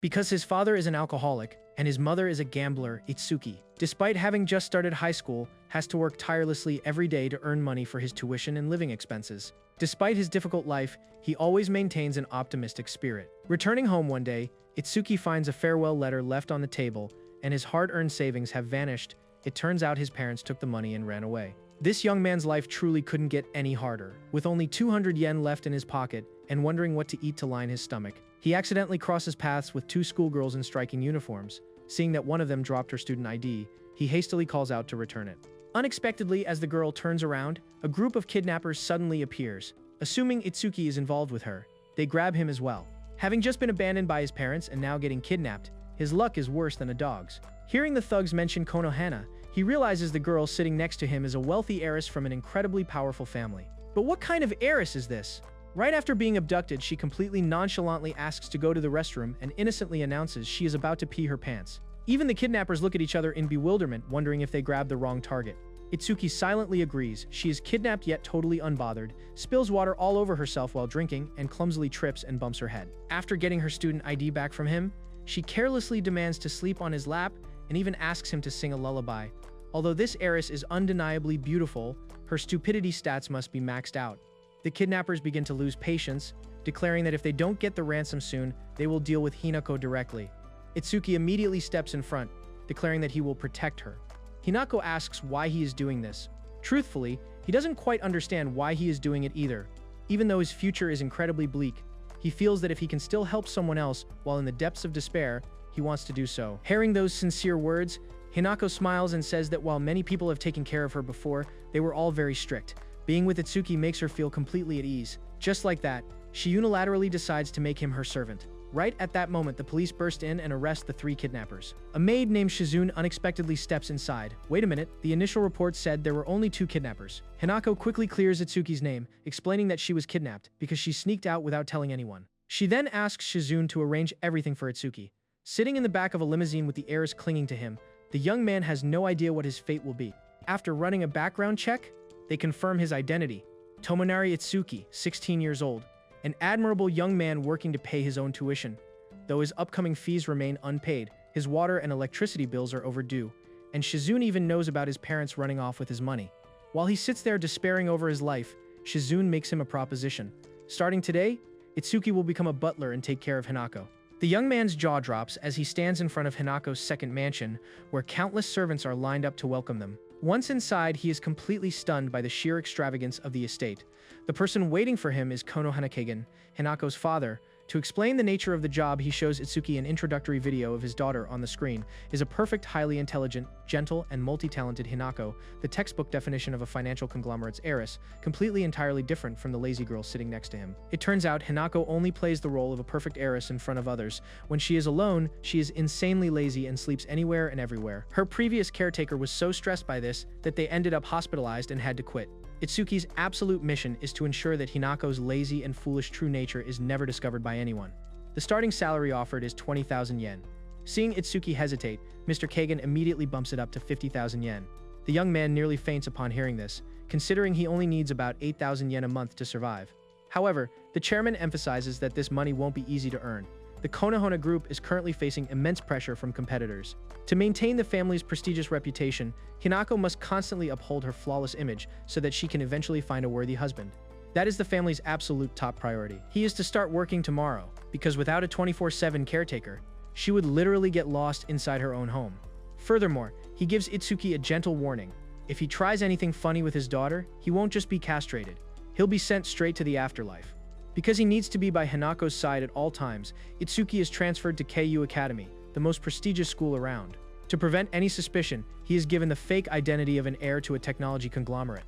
Because his father is an alcoholic and his mother is a gambler, Itsuki, despite having just started high school, has to work tirelessly every day to earn money for his tuition and living expenses. Despite his difficult life, he always maintains an optimistic spirit. Returning home one day, Itsuki finds a farewell letter left on the table, and his hard-earned savings have vanished. It turns out his parents took the money and ran away. This young man's life truly couldn't get any harder. With only 200 yen left in his pocket and wondering what to eat to line his stomach, he accidentally crosses paths with two schoolgirls in striking uniforms. Seeing that one of them dropped her student ID, he hastily calls out to return it. Unexpectedly, as the girl turns around, a group of kidnappers suddenly appears. Assuming Itsuki is involved with her, they grab him as well. Having just been abandoned by his parents and now getting kidnapped, his luck is worse than a dog's. Hearing the thugs mention Konohana, he realizes the girl sitting next to him is a wealthy heiress from an incredibly powerful family. But what kind of heiress is this? Right after being abducted, she completely nonchalantly asks to go to the restroom and innocently announces she is about to pee her pants. Even the kidnappers look at each other in bewilderment, wondering if they grabbed the wrong target. Itsuki silently agrees. She is kidnapped yet totally unbothered, spills water all over herself while drinking, and clumsily trips and bumps her head. After getting her student ID back from him, she carelessly demands to sleep on his lap and even asks him to sing a lullaby. Although this heiress is undeniably beautiful, her stupidity stats must be maxed out. The kidnappers begin to lose patience, declaring that if they don't get the ransom soon, they will deal with Hinako directly. Itsuki immediately steps in front, declaring that he will protect her. Hinako asks why he is doing this. Truthfully, he doesn't quite understand why he is doing it either. Even though his future is incredibly bleak, he feels that if he can still help someone else while in the depths of despair, he wants to do so. Hearing those sincere words, Hinako smiles and says that while many people have taken care of her before, they were all very strict. Being with Itsuki makes her feel completely at ease. Just like that, she unilaterally decides to make him her servant. Right at that moment, the police burst in and arrest the three kidnappers. A maid named Shizune unexpectedly steps inside. Wait a minute, the initial report said there were only two kidnappers. Hinako quickly clears Itsuki's name, explaining that she was kidnapped because she sneaked out without telling anyone. She then asks Shizune to arrange everything for Itsuki. Sitting in the back of a limousine with the heiress clinging to him, the young man has no idea what his fate will be. After running a background check, they confirm his identity. Tomonari Itsuki, 16 years old, an admirable young man working to pay his own tuition. Though his upcoming fees remain unpaid, his water and electricity bills are overdue, and Shizune even knows about his parents running off with his money. While he sits there despairing over his life, Shizune makes him a proposition. Starting today, Itsuki will become a butler and take care of Hinako. The young man's jaw drops as he stands in front of Hinako's second mansion, where countless servants are lined up to welcome them. Once inside, he is completely stunned by the sheer extravagance of the estate. The person waiting for him is Konohana, Hinako's father. To explain the nature of the job, he shows Itsuki an introductory video of his daughter on the screen. Is a perfect, highly intelligent, gentle, and multi-talented Hinako, the textbook definition of a financial conglomerate's heiress, completely entirely different from the lazy girl sitting next to him. It turns out Hinako only plays the role of a perfect heiress in front of others. When she is alone, she is insanely lazy and sleeps anywhere and everywhere. Her previous caretaker was so stressed by this that they ended up hospitalized and had to quit. Itsuki's absolute mission is to ensure that Hinako's lazy and foolish true nature is never discovered by anyone. The starting salary offered is 20,000 yen. Seeing Itsuki hesitate, Mr. Kagan immediately bumps it up to 50,000 yen. The young man nearly faints upon hearing this, considering he only needs about 8,000 yen a month to survive. However, the chairman emphasizes that this money won't be easy to earn. The Konohana group is currently facing immense pressure from competitors. To maintain the family's prestigious reputation, Hinako must constantly uphold her flawless image so that she can eventually find a worthy husband. That is the family's absolute top priority. He is to start working tomorrow, because without a 24/7 caretaker, she would literally get lost inside her own home. Furthermore, he gives Itsuki a gentle warning. If he tries anything funny with his daughter, he won't just be castrated. He'll be sent straight to the afterlife. Because he needs to be by Hinako's side at all times, Itsuki is transferred to KU Academy, the most prestigious school around. To prevent any suspicion, he is given the fake identity of an heir to a technology conglomerate.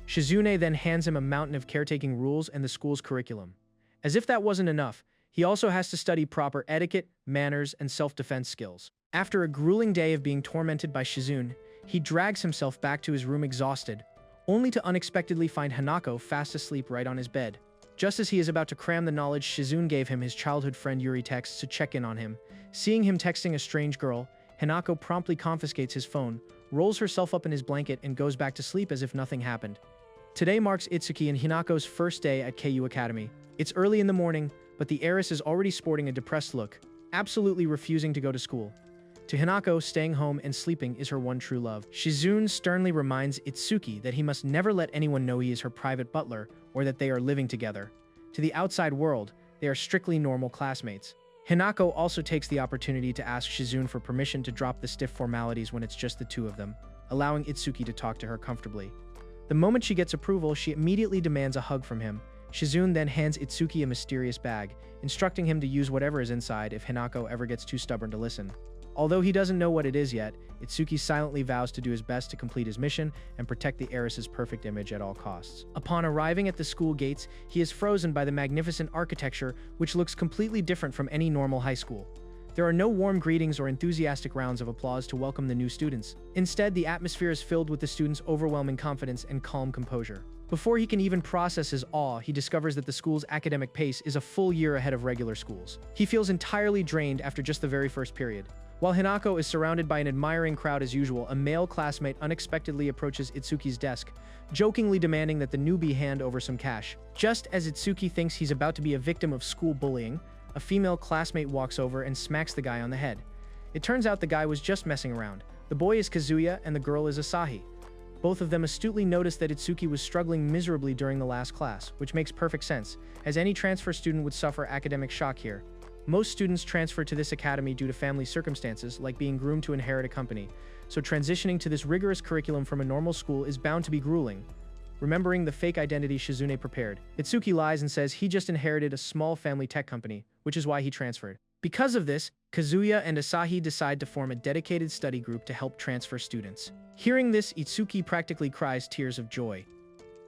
Shizune then hands him a mountain of caretaking rules and the school's curriculum. As if that wasn't enough, he also has to study proper etiquette, manners, and self-defense skills. After a grueling day of being tormented by Shizune, he drags himself back to his room exhausted, only to unexpectedly find Hinako fast asleep right on his bed. Just as he is about to cram the knowledge Shizune gave him, his childhood friend Yuri texts to check in on him. Seeing him texting a strange girl, Hinako promptly confiscates his phone, rolls herself up in his blanket, and goes back to sleep as if nothing happened. Today marks Itsuki and Hinako's first day at KU Academy. It's early in the morning, but the heiress is already sporting a depressed look. absolutely refusing to go to school. To Hinako, staying home and sleeping is her one true love. Shizune sternly reminds Itsuki that he must never let anyone know he is her private butler or that they are living together. To the outside world, they are strictly normal classmates. Hinako also takes the opportunity to ask Shizune for permission to drop the stiff formalities when it's just the two of them, allowing Itsuki to talk to her comfortably. The moment she gets approval, she immediately demands a hug from him. Shizune then hands Itsuki a mysterious bag, instructing him to use whatever is inside if Hinako ever gets too stubborn to listen. Although he doesn't know what it is yet, Itsuki silently vows to do his best to complete his mission and protect the heiress's perfect image at all costs. Upon arriving at the school gates, he is frozen by the magnificent architecture, which looks completely different from any normal high school. There are no warm greetings or enthusiastic rounds of applause to welcome the new students. Instead, the atmosphere is filled with the students' overwhelming confidence and calm composure. Before he can even process his awe, he discovers that the school's academic pace is a full year ahead of regular schools. He feels entirely drained after just the very first period. While Hinako is surrounded by an admiring crowd as usual, a male classmate unexpectedly approaches Itsuki's desk, jokingly demanding that the newbie hand over some cash. Just as Itsuki thinks he's about to be a victim of school bullying, a female classmate walks over and smacks the guy on the head. It turns out the guy was just messing around. The boy is Kazuya and the girl is Asahi. Both of them astutely noticed that Itsuki was struggling miserably during the last class, which makes perfect sense, as any transfer student would suffer academic shock here. Most students transfer to this academy due to family circumstances, like being groomed to inherit a company, so transitioning to this rigorous curriculum from a normal school is bound to be grueling. Remembering the fake identity Shizune prepared, Itsuki lies and says he just inherited a small family tech company, which is why he transferred. Because of this, Kazuya and Asahi decide to form a dedicated study group to help transfer students. Hearing this, Itsuki practically cries tears of joy.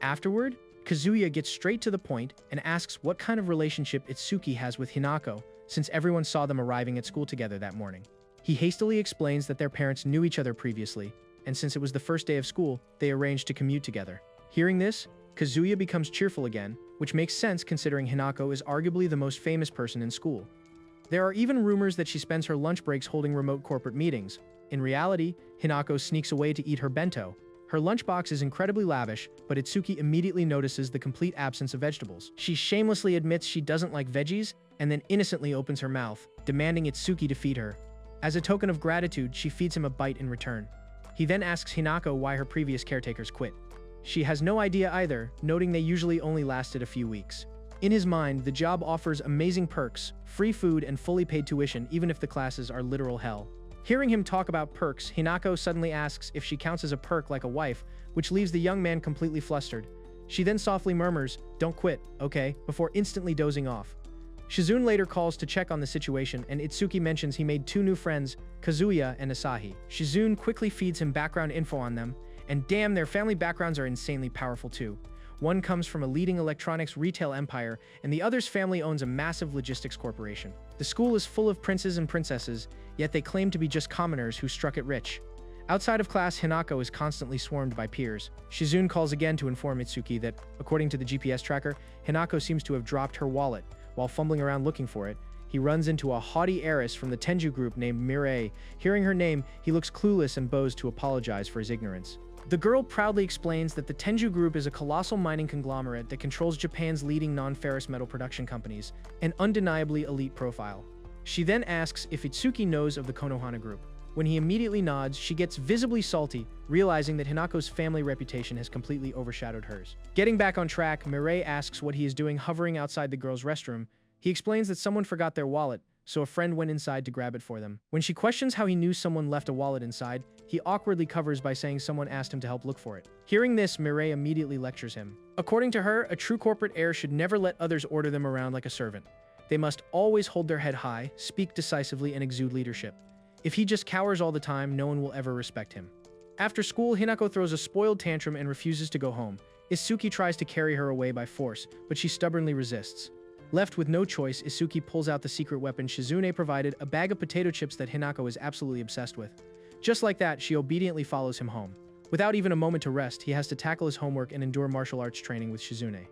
Afterward, Kazuya gets straight to the point and asks what kind of relationship Itsuki has with Hinako, since everyone saw them arriving at school together that morning. He hastily explains that their parents knew each other previously, and since it was the first day of school, they arranged to commute together. Hearing this, Kazuya becomes cheerful again, which makes sense considering Hinako is arguably the most famous person in school. There are even rumors that she spends her lunch breaks holding remote corporate meetings. In reality, Hinako sneaks away to eat her bento. Her lunchbox is incredibly lavish, but Itsuki immediately notices the complete absence of vegetables. She shamelessly admits she doesn't like veggies, and then innocently opens her mouth, demanding Itsuki to feed her. As a token of gratitude, she feeds him a bite in return. He then asks Hinako why her previous caretakers quit. She has no idea either, noting they usually only lasted a few weeks. In his mind, the job offers amazing perks, free food, and fully paid tuition even if the classes are literal hell. Hearing him talk about perks, Hinako suddenly asks if she counts as a perk like a wife, which leaves the young man completely flustered. She then softly murmurs, "Don't quit, okay?" before instantly dozing off. Shizune later calls to check on the situation, and Itsuki mentions he made two new friends, Kazuya and Asahi. Shizune quickly feeds him background info on them, and damn, their family backgrounds are insanely powerful too. One comes from a leading electronics retail empire, and the other's family owns a massive logistics corporation. The school is full of princes and princesses, yet they claim to be just commoners who struck it rich. Outside of class, Hinako is constantly swarmed by peers. Shizune calls again to inform Itsuki that, according to the GPS tracker, Hinako seems to have dropped her wallet. While fumbling around looking for it, he runs into a haughty heiress from the Tenju group named Mireille. Hearing her name, he looks clueless and bows to apologize for his ignorance. The girl proudly explains that the Tenju Group is a colossal mining conglomerate that controls Japan's leading non-ferrous metal production companies, an undeniably elite profile. She then asks if Itsuki knows of the Konohana Group. When he immediately nods, she gets visibly salty, realizing that Hinako's family reputation has completely overshadowed hers. Getting back on track, Mireille asks what he is doing hovering outside the girl's restroom. He explains that someone forgot their wallet, so a friend went inside to grab it for them. When she questions how he knew someone left a wallet inside, he awkwardly covers by saying someone asked him to help look for it. Hearing this, Mireille immediately lectures him. According to her, a true corporate heir should never let others order them around like a servant. They must always hold their head high, speak decisively, and exude leadership. If he just cowers all the time, no one will ever respect him. After school, Hinako throws a spoiled tantrum and refuses to go home. Itsuki tries to carry her away by force, but she stubbornly resists. Left with no choice, Itsuki pulls out the secret weapon Shizune provided, a bag of potato chips that Hinako is absolutely obsessed with. Just like that, she obediently follows him home. Without even a moment to rest, he has to tackle his homework and endure martial arts training with Shizune.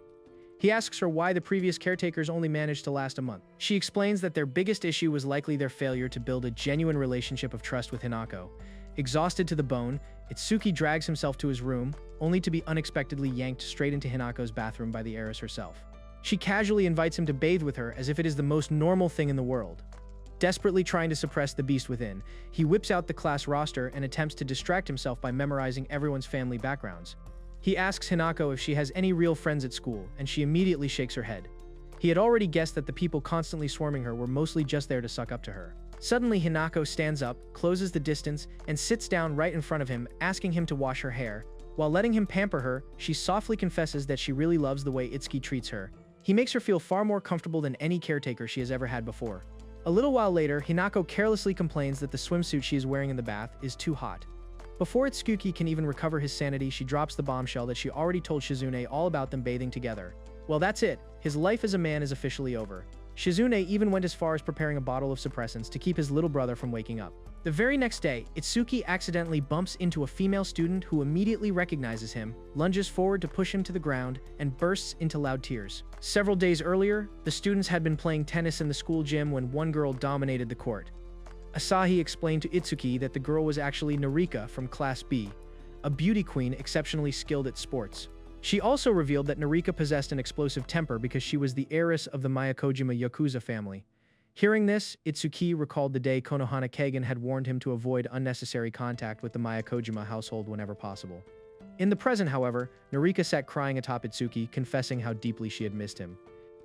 He asks her why the previous caretakers only managed to last a month. She explains that their biggest issue was likely their failure to build a genuine relationship of trust with Hinako. Exhausted to the bone, Itsuki drags himself to his room, only to be unexpectedly yanked straight into Hinako's bathroom by the heiress herself. She casually invites him to bathe with her as if it is the most normal thing in the world. Desperately trying to suppress the beast within, he whips out the class roster and attempts to distract himself by memorizing everyone's family backgrounds. He asks Hinako if she has any real friends at school, and she immediately shakes her head. He had already guessed that the people constantly swarming her were mostly just there to suck up to her. Suddenly, Hinako stands up, closes the distance, and sits down right in front of him, asking him to wash her hair. While letting him pamper her, she softly confesses that she really loves the way Itsuki treats her. He makes her feel far more comfortable than any caretaker she has ever had before. A little while later, Hinako carelessly complains that the swimsuit she is wearing in the bath is too hot. Before Itsuki can even recover his sanity, she drops the bombshell that she already told Shizune all about them bathing together. Well, that's it. His life as a man is officially over. Shizune even went as far as preparing a bottle of suppressants to keep his little brother from waking up. The very next day, Itsuki accidentally bumps into a female student who immediately recognizes him, lunges forward to push him to the ground, and bursts into loud tears. Several days earlier, the students had been playing tennis in the school gym when one girl dominated the court. Asahi explained to Itsuki that the girl was actually Narika from Class B, a beauty queen exceptionally skilled at sports. She also revealed that Narika possessed an explosive temper because she was the heiress of the Miyakojima Yakuza family. Hearing this, Itsuki recalled the day Konohana Kagen had warned him to avoid unnecessary contact with the Miyakojima household whenever possible. In the present, however, Narika sat crying atop Itsuki, confessing how deeply she had missed him.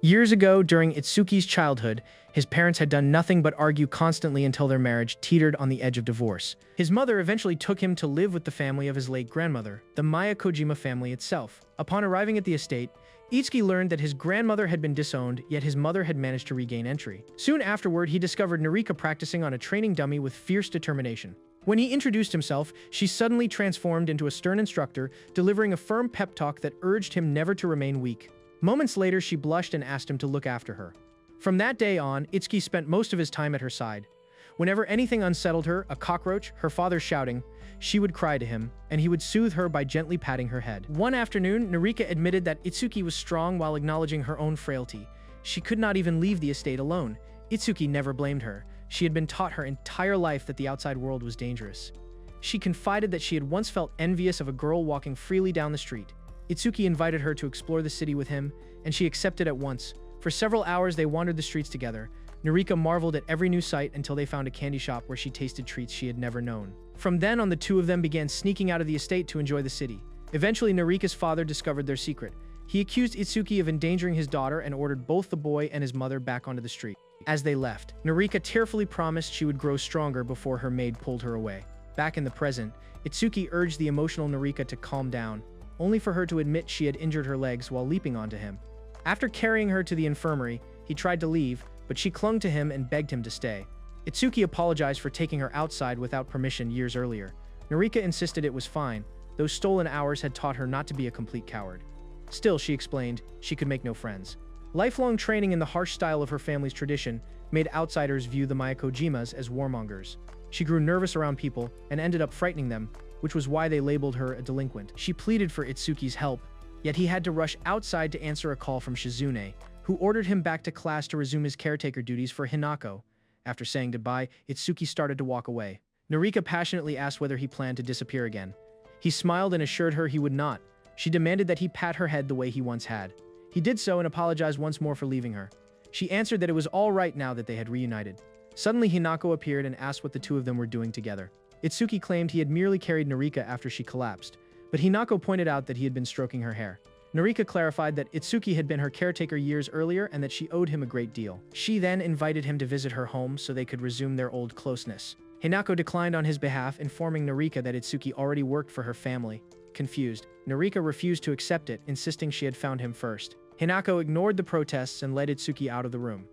Years ago, during Itsuki's childhood, his parents had done nothing but argue constantly until their marriage teetered on the edge of divorce. His mother eventually took him to live with the family of his late grandmother, the Miyakojima family itself. Upon arriving at the estate, Itsuki learned that his grandmother had been disowned, yet his mother had managed to regain entry. Soon afterward, he discovered Narika practicing on a training dummy with fierce determination. When he introduced himself, she suddenly transformed into a stern instructor, delivering a firm pep talk that urged him never to remain weak. Moments later, she blushed and asked him to look after her. From that day on, Itsuki spent most of his time at her side. Whenever anything unsettled her, a cockroach, her father shouting, she would cry to him, and he would soothe her by gently patting her head. One afternoon, Narika admitted that Itsuki was strong while acknowledging her own frailty. She could not even leave the estate alone. Itsuki never blamed her. She had been taught her entire life that the outside world was dangerous. She confided that she had once felt envious of a girl walking freely down the street. Itsuki invited her to explore the city with him, and she accepted at once. For several hours, they wandered the streets together. Narika marveled at every new sight until they found a candy shop where she tasted treats she had never known. From then on, the two of them began sneaking out of the estate to enjoy the city. Eventually, Narika's father discovered their secret. He accused Itsuki of endangering his daughter and ordered both the boy and his mother back onto the street. As they left, Narika tearfully promised she would grow stronger before her maid pulled her away. Back in the present, Itsuki urged the emotional Narika to calm down, only for her to admit she had injured her legs while leaping onto him. After carrying her to the infirmary, he tried to leave, but she clung to him and begged him to stay. Itsuki apologized for taking her outside without permission years earlier. Narika insisted it was fine. Those stolen hours had taught her not to be a complete coward. Still, she explained, she could make no friends. Lifelong training in the harsh style of her family's tradition made outsiders view the Miyakojimas as warmongers. She grew nervous around people and ended up frightening them, which was why they labeled her a delinquent. She pleaded for Itsuki's help, yet he had to rush outside to answer a call from Shizune, who ordered him back to class to resume his caretaker duties for Hinako. After saying goodbye, Itsuki started to walk away. Narika passionately asked whether he planned to disappear again. He smiled and assured her he would not. She demanded that he pat her head the way he once had. He did so and apologized once more for leaving her. She answered that it was all right now that they had reunited. Suddenly, Hinako appeared and asked what the two of them were doing together. Itsuki claimed he had merely carried Narika after she collapsed, but Hinako pointed out that he had been stroking her hair. Narika clarified that Itsuki had been her caretaker years earlier and that she owed him a great deal. She then invited him to visit her home so they could resume their old closeness. Hinako declined on his behalf, informing Narika that Itsuki already worked for her family. Confused, Narika refused to accept it, insisting she had found him first. Hinako ignored the protests and led Itsuki out of the room.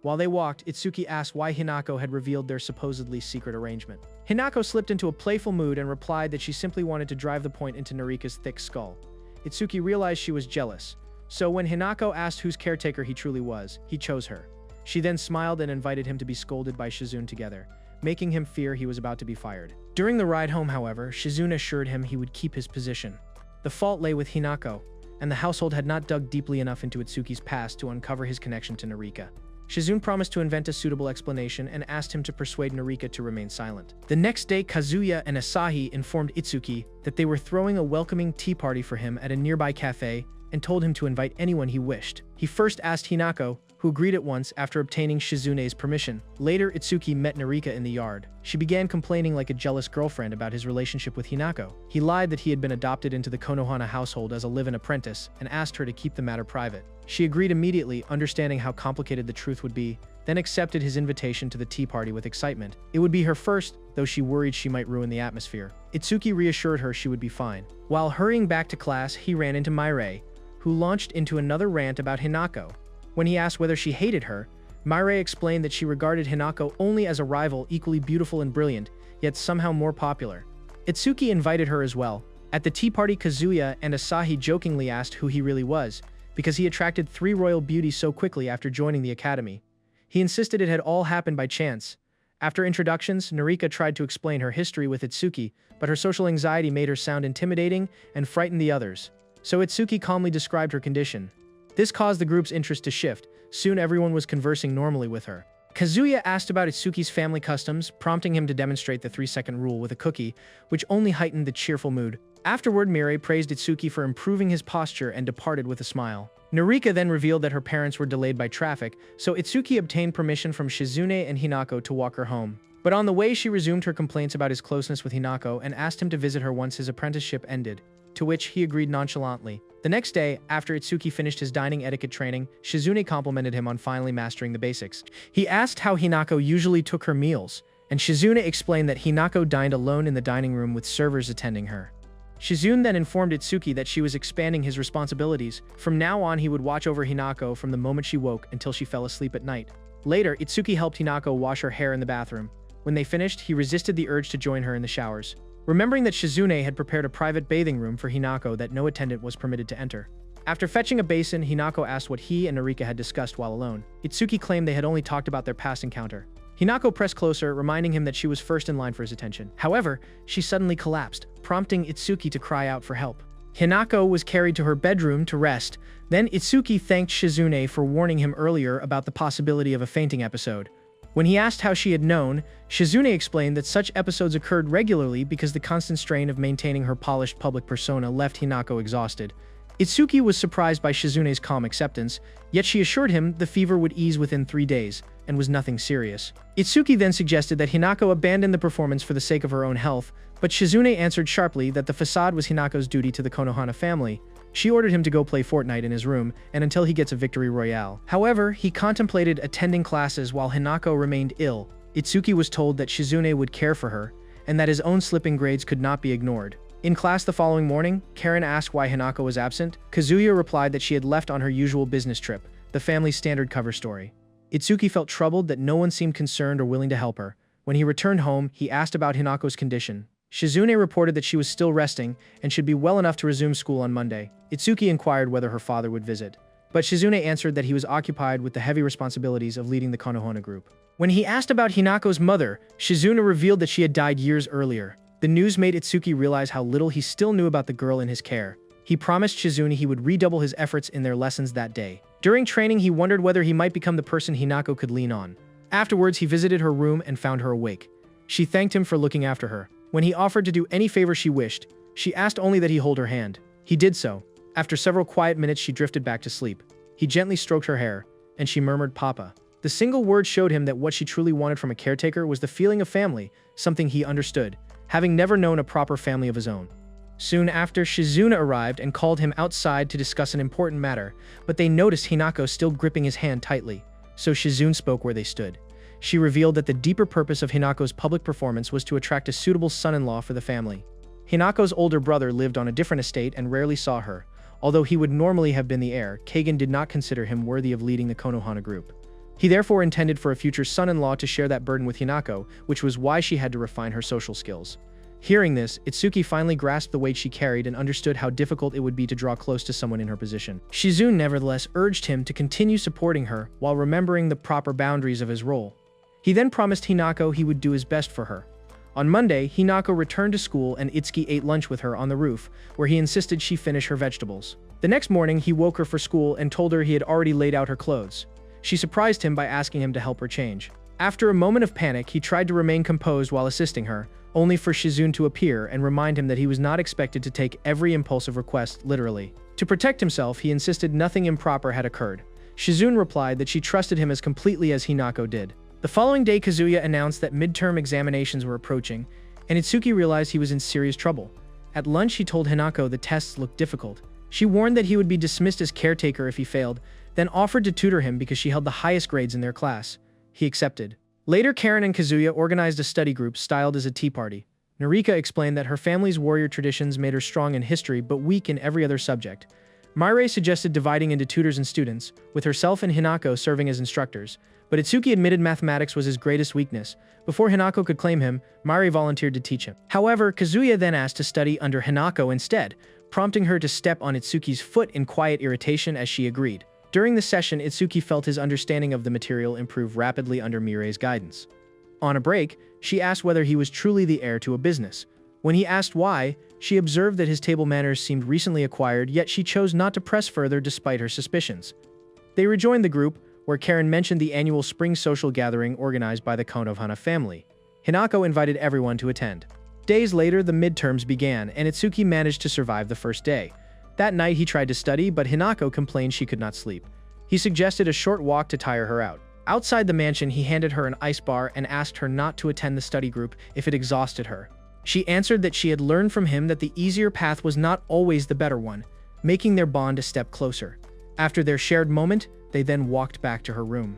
While they walked, Itsuki asked why Hinako had revealed their supposedly secret arrangement. Hinako slipped into a playful mood and replied that she simply wanted to drive the point into Narika's thick skull. Itsuki realized she was jealous, so when Hinako asked whose caretaker he truly was, he chose her. She then smiled and invited him to be scolded by Shizune together, making him fear he was about to be fired. During the ride home, however, Shizune assured him he would keep his position. The fault lay with Hinako, and the household had not dug deeply enough into Itsuki's past to uncover his connection to Narika. Shizune promised to invent a suitable explanation and asked him to persuade Narika to remain silent. The next day, Kazuya and Asahi informed Itsuki that they were throwing a welcoming tea party for him at a nearby cafe and told him to invite anyone he wished. He first asked Hinako, who who agreed at once after obtaining Shizune's permission. Later, Itsuki met Narika in the yard. She began complaining like a jealous girlfriend about his relationship with Hinako. He lied that he had been adopted into the Konohana household as a live-in apprentice and asked her to keep the matter private. She agreed immediately, understanding how complicated the truth would be, then accepted his invitation to the tea party with excitement. It would be her first, though she worried she might ruin the atmosphere. Itsuki reassured her she would be fine. While hurrying back to class, he ran into Mirei, who launched into another rant about Hinako. When he asked whether she hated her, Mirei explained that she regarded Hinako only as a rival equally beautiful and brilliant, yet somehow more popular. Itsuki invited her as well. At the tea party, Kazuya and Asahi jokingly asked who he really was, because he attracted 3 royal beauties so quickly after joining the academy. He insisted it had all happened by chance. After introductions, Narika tried to explain her history with Itsuki, but her social anxiety made her sound intimidating and frightened the others. So Itsuki calmly described her condition. This caused the group's interest to shift. Soon everyone was conversing normally with her. Kazuya asked about Itsuki's family customs, prompting him to demonstrate the 3-second rule with a cookie, which only heightened the cheerful mood. Afterward, Mirei praised Itsuki for improving his posture and departed with a smile. Narika then revealed that her parents were delayed by traffic, so Itsuki obtained permission from Shizune and Hinako to walk her home. But on the way, she resumed her complaints about his closeness with Hinako and asked him to visit her once his apprenticeship ended, to which he agreed nonchalantly. The next day, after Itsuki finished his dining etiquette training, Shizune complimented him on finally mastering the basics. He asked how Hinako usually took her meals, and Shizune explained that Hinako dined alone in the dining room with servers attending her. Shizune then informed Itsuki that she was expanding his responsibilities. From now on, he would watch over Hinako from the moment she woke until she fell asleep at night. Later, Itsuki helped Hinako wash her hair in the bathroom. When they finished, he resisted the urge to join her in the showers. Remembering that Shizune had prepared a private bathing room for Hinako that no attendant was permitted to enter. After fetching a basin, Hinako asked what he and Narika had discussed while alone. Itsuki claimed they had only talked about their past encounter. Hinako pressed closer, reminding him that she was first in line for his attention. However, she suddenly collapsed, prompting Itsuki to cry out for help. Hinako was carried to her bedroom to rest. Then Itsuki thanked Shizune for warning him earlier about the possibility of a fainting episode. When he asked how she had known, Shizune explained that such episodes occurred regularly because the constant strain of maintaining her polished public persona left Hinako exhausted. Itsuki was surprised by Shizune's calm acceptance, yet she assured him the fever would ease within 3 days, and was nothing serious. Itsuki then suggested that Hinako abandon the performance for the sake of her own health, but Shizune answered sharply that the facade was Hinako's duty to the Konohana family. She ordered him to go play Fortnite in his room, and until he gets a victory royale. However, he contemplated attending classes while Hinako remained ill. Itsuki was told that Shizune would care for her, and that his own slipping grades could not be ignored. In class the following morning, Karen asked why Hinako was absent. Kazuya replied that she had left on her usual business trip, the family's standard cover story. Itsuki felt troubled that no one seemed concerned or willing to help her. When he returned home, he asked about Hinako's condition. Shizune reported that she was still resting and should be well enough to resume school on Monday. Itsuki inquired whether her father would visit, but Shizune answered that he was occupied with the heavy responsibilities of leading the Konohana group. When he asked about Hinako's mother, Shizune revealed that she had died years earlier. The news made Itsuki realize how little he still knew about the girl in his care. He promised Shizune he would redouble his efforts in their lessons that day. During training, he wondered whether he might become the person Hinako could lean on. Afterwards, he visited her room and found her awake. She thanked him for looking after her. When he offered to do any favor she wished, she asked only that he hold her hand. He did so. After several quiet minutes, she drifted back to sleep. He gently stroked her hair, and she murmured, "Papa." The single word showed him that what she truly wanted from a caretaker was the feeling of family, something he understood, having never known a proper family of his own. Soon after, Shizune arrived and called him outside to discuss an important matter, but they noticed Hinako still gripping his hand tightly, so Shizune spoke where they stood. She revealed that the deeper purpose of Hinako's public performance was to attract a suitable son-in-law for the family. Hinako's older brother lived on a different estate and rarely saw her. Although he would normally have been the heir, Kagan did not consider him worthy of leading the Konohana group. He therefore intended for a future son-in-law to share that burden with Hinako, which was why she had to refine her social skills. Hearing this, Itsuki finally grasped the weight she carried and understood how difficult it would be to draw close to someone in her position. Shizune nevertheless urged him to continue supporting her while remembering the proper boundaries of his role. He then promised Hinako he would do his best for her. On Monday, Hinako returned to school and Itsuki ate lunch with her on the roof, where he insisted she finish her vegetables. The next morning, he woke her for school and told her he had already laid out her clothes. She surprised him by asking him to help her change. After a moment of panic, he tried to remain composed while assisting her, only for Shizune to appear and remind him that he was not expected to take every impulsive request literally. To protect himself, he insisted nothing improper had occurred. Shizune replied that she trusted him as completely as Hinako did. The following day, Kazuya announced that midterm examinations were approaching, and Itsuki realized he was in serious trouble. At lunch, he told Hinako the tests looked difficult. She warned that he would be dismissed as caretaker if he failed, then offered to tutor him because she held the highest grades in their class. He accepted. Later, Karen and Kazuya organized a study group styled as a tea party. Narika explained that her family's warrior traditions made her strong in history but weak in every other subject. Maire suggested dividing into tutors and students, with herself and Hinako serving as instructors, but Itsuki admitted mathematics was his greatest weakness. Before Hinako could claim him, Maire volunteered to teach him. However, Kazuya then asked to study under Hinako instead, prompting her to step on Itsuki's foot in quiet irritation as she agreed. During the session, Itsuki felt his understanding of the material improve rapidly under Mire's guidance. On a break, she asked whether he was truly the heir to a business. When he asked why, she observed that his table manners seemed recently acquired, yet she chose not to press further despite her suspicions. They rejoined the group, where Karen mentioned the annual spring social gathering organized by the Konohana family. Hinako invited everyone to attend. Days later, the midterms began, and Itsuki managed to survive the first day. That night, he tried to study, but Hinako complained she could not sleep. He suggested a short walk to tire her out. Outside the mansion, he handed her an ice bar and asked her not to attend the study group if it exhausted her. She answered that she had learned from him that the easier path was not always the better one, making their bond a step closer. After their shared moment, they then walked back to her room.